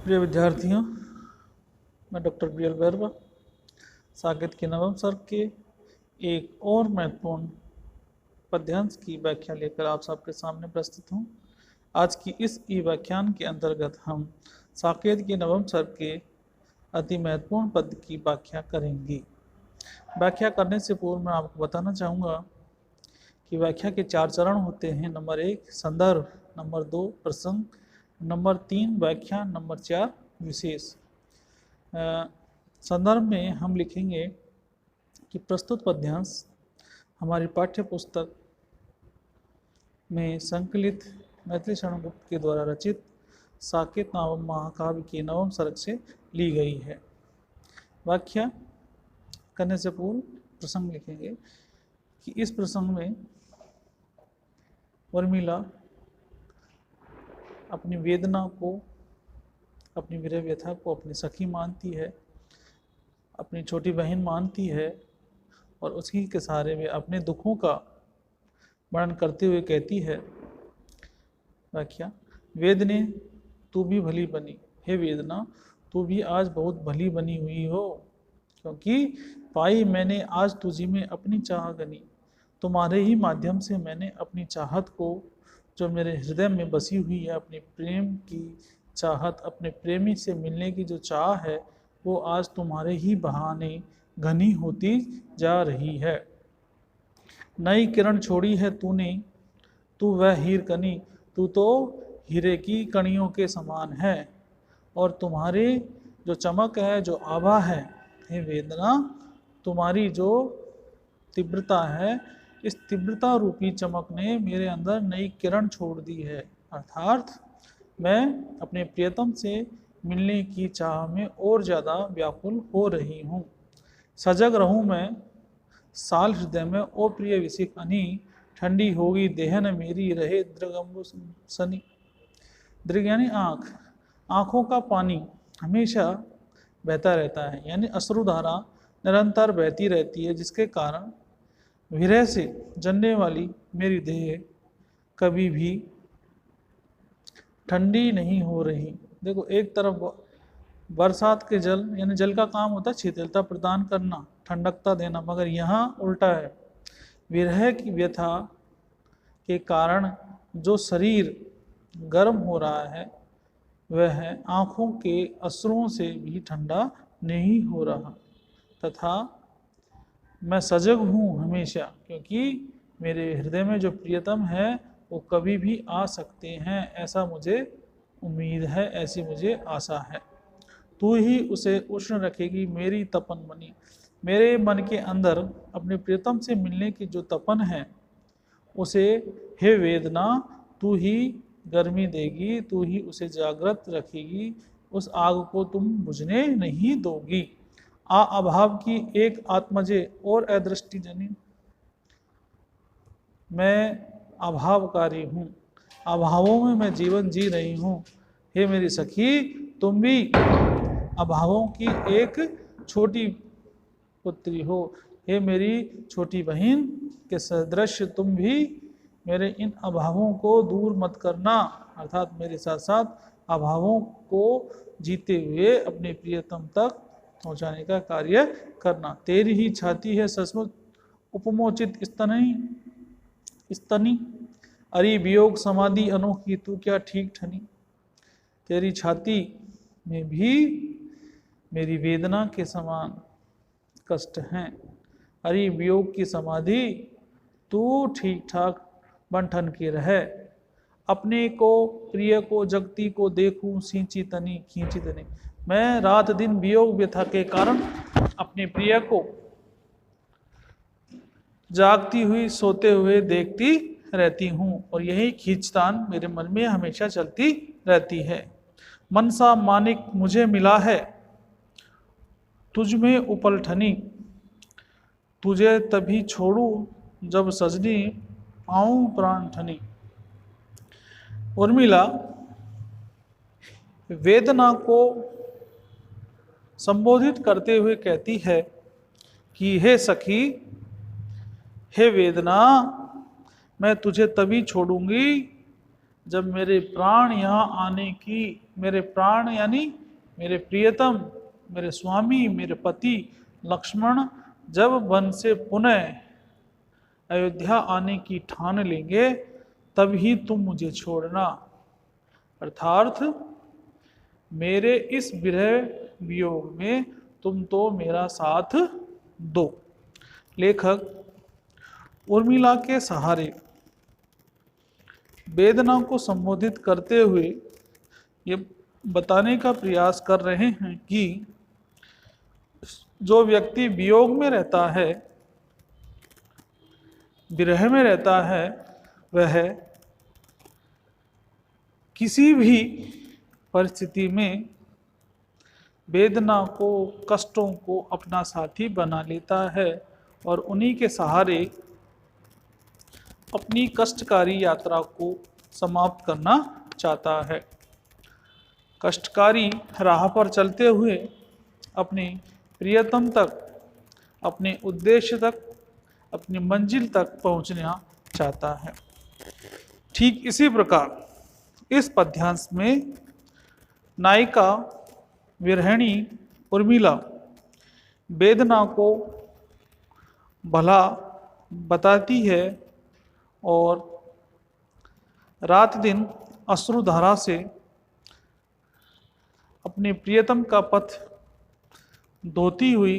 प्रिय विद्यार्थियों, मैं डॉक्टर BL बैरवा साकेत के नवम सर्ग के एक और महत्वपूर्ण पद्यांश की व्याख्या लेकर आप सबके सामने प्रस्तुत हूँ। आज की इस ई व्याख्यान के अंतर्गत हम साकेत के नवम सर्ग के अति महत्वपूर्ण पद की व्याख्या करेंगे। व्याख्या करने से पूर्व मैं आपको बताना चाहूँगा कि व्याख्या के 4 चरण होते हैं। नंबर 1 संदर्भ, नंबर 2 प्रसंग, नंबर 3 व्याख्या, नंबर 4 विशेष। संदर्भ में हम लिखेंगे कि प्रस्तुत पद्यांश हमारी पाठ्य पुस्तक में संकलित मैथिली शरण गुप्त के द्वारा रचित साकेत नामक महाकाव्य के नवम सर्ग से ली गई है। व्याख्या करने से पूर्व प्रसंग लिखेंगे कि इस प्रसंग में उर्मिला अपनी वेदना को, अपनी विरह व्यथा को अपनी सखी मानती है, अपनी छोटी बहन मानती है और उसी के सहारे में अपने दुखों का वर्णन करते हुए कहती है। व्याख्या, वेदने तू भी भली बनी, हे वेदना तू भी आज बहुत भली बनी हुई हो, क्योंकि पाई मैंने आज तुझी में अपनी चाह गनी। तुम्हारे ही माध्यम से मैंने अपनी चाहत को, जो मेरे हृदय में बसी हुई है, अपने प्रेम की चाहत, अपने प्रेमी से मिलने की जो चाह है, वो आज तुम्हारे ही बहाने घनी होती जा रही है। नई किरण छोड़ी है तूने, तू वह हीर कनी, तू तो हीरे की कणियों के समान है, और तुम्हारी जो चमक है, जो आभा है, हे वेदना, तुम्हारी जो तीव्रता है, इस तीव्रता रूपी चमक ने मेरे अंदर नई किरण छोड़ दी है। अर्थात मैं अपने प्रियतम से मिलने की चाह में और ज़्यादा व्याकुल हो रही हूँ। सजग रहूँ मैं साल हृदय में, ओ प्रिय विसिक अनी, ठंडी होगी देहन मेरी रहे दृगम्बु सनी। दृग यानी आँख, आँखों का पानी हमेशा बहता रहता है, यानी अश्रुधारा निरंतर बहती रहती है, जिसके कारण विरह से जलने वाली मेरी देह कभी भी ठंडी नहीं हो रही। देखो, एक तरफ बरसात के जल, यानी जल का काम होता है शीतलता प्रदान करना, ठंडकता देना, मगर यहाँ उल्टा है। विरह की व्यथा के कारण जो शरीर गर्म हो रहा है, वह आँखों के अश्रुओं से भी ठंडा नहीं हो रहा। तथा मैं सजग हूँ हमेशा, क्योंकि मेरे हृदय में जो प्रियतम है वो कभी भी आ सकते हैं, ऐसा मुझे उम्मीद है, ऐसी मुझे आशा है। तू ही उसे उष्ण रखेगी मेरी तपन मनी, मेरे मन के अंदर अपने प्रियतम से मिलने की जो तपन है, उसे हे वेदना तू ही गर्मी देगी, तू ही उसे जागृत रखेगी, उस आग को तुम बुझने नहीं दोगी। आ अभाव की एक आत्मजे और अदृष्टि जनी, मैं अभावकारी हूँ, अभावों में मैं जीवन जी रही हूँ। हे मेरी सखी, तुम भी अभावों की एक छोटी पुत्री हो, हे मेरी छोटी बहन के सदृश तुम भी मेरे इन अभावों को दूर मत करना, अर्थात मेरे साथ साथ अभावों को जीते हुए अपने प्रियतम तक पहुँचाने का कार्य करना। तेरी ही छाती है सचमुच उपमोचित स्तनी, अरे वियोग समाधि अनोखी तू क्या ठीक ठनी। तेरी छाती में भी मेरी वेदना के समान कष्ट हैं, अरे वियोग की समाधि तू ठीक ठाक बन ठन के रहे। अपने को प्रिय को जगती को देखूं सींची तनी खींची तनी, मैं रात दिन वियोग व्यथा के कारण अपने प्रिय को जागती हुई सोते हुए देखती रहती हूँ, और यही खींचतान मेरे मन में हमेशा चलती रहती है। मनसा मानिक मुझे मिला है तुझ में उपलठनी, तुझे तभी छोड़ू जब सजनी पाऊं प्राण ठनी। उर्मिला वेदना को संबोधित करते हुए कहती है कि हे सखी, हे वेदना, मैं तुझे तभी छोड़ूंगी जब मेरे प्राण यहाँ आने की, मेरे प्राण यानी मेरे प्रियतम, मेरे स्वामी, मेरे पति लक्ष्मण जब वन से पुनः अयोध्या आने की ठान लेंगे तब ही तुम मुझे छोड़ना, अर्थात मेरे इस विरह वियोग में तुम तो मेरा साथ दो। लेखक उर्मिला के सहारे वेदना को संबोधित करते हुए ये बताने का प्रयास कर रहे हैं कि जो व्यक्ति वियोग में रहता है, विरह में रहता है, वह किसी भी परिस्थिति में वेदना को, कष्टों को अपना साथी बना लेता है और उन्हीं के सहारे अपनी कष्टकारी यात्रा को समाप्त करना चाहता है। कष्टकारी राह पर चलते हुए अपने प्रियतम तक, अपने उद्देश्य तक, अपनी मंजिल तक पहुंचना चाहता है। ठीक इसी प्रकार इस पद्यांश में नायिका विरहिणी उर्मिला वेदना को भला बताती है और रात दिन अश्रुधारा से अपने प्रियतम का पथ धोती हुई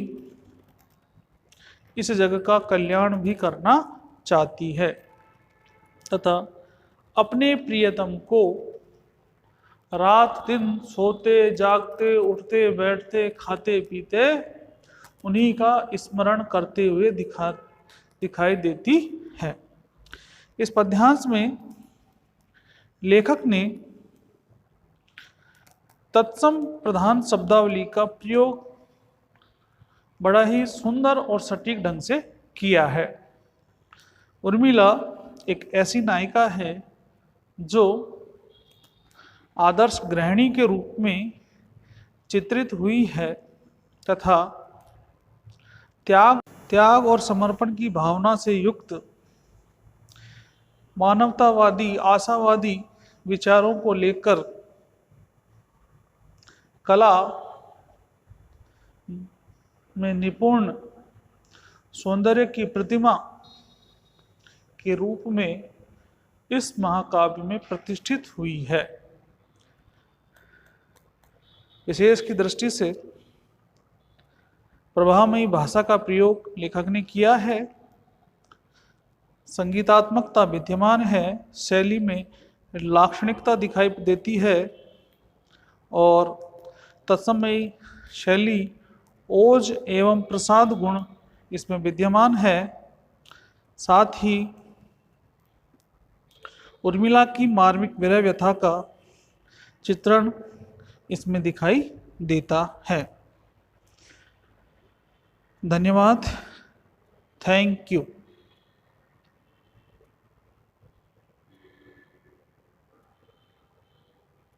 इस जग का कल्याण भी करना चाहती है तथा अपने प्रियतम को रात दिन सोते जागते, उठते बैठते, खाते पीते उन्हीं का स्मरण करते हुए दिखाई देती है। इस पद्यांश में लेखक ने तत्सम प्रधान शब्दावली का प्रयोग बड़ा ही सुंदर और सटीक ढंग से किया है। उर्मिला एक ऐसी नायिका है जो आदर्श गृहिणी के रूप में चित्रित हुई है तथा त्याग और समर्पण की भावना से युक्त मानवतावादी, आशावादी विचारों को लेकर कला में निपुण सौंदर्य की प्रतिमा के रूप में इस महाकाव्य में प्रतिष्ठित हुई है। विशेष की दृष्टि से प्रभावमयी भाषा का प्रयोग लेखक ने किया है, संगीतात्मकता विद्यमान है, शैली में लाक्षणिकता दिखाई देती है और तत्समयी शैली, ओज एवं प्रसाद गुण इसमें विद्यमान है। साथ ही उर्मिला की मार्मिक विरह व्यथा का चित्रण इसमें दिखाई देता है। धन्यवाद। Thank you.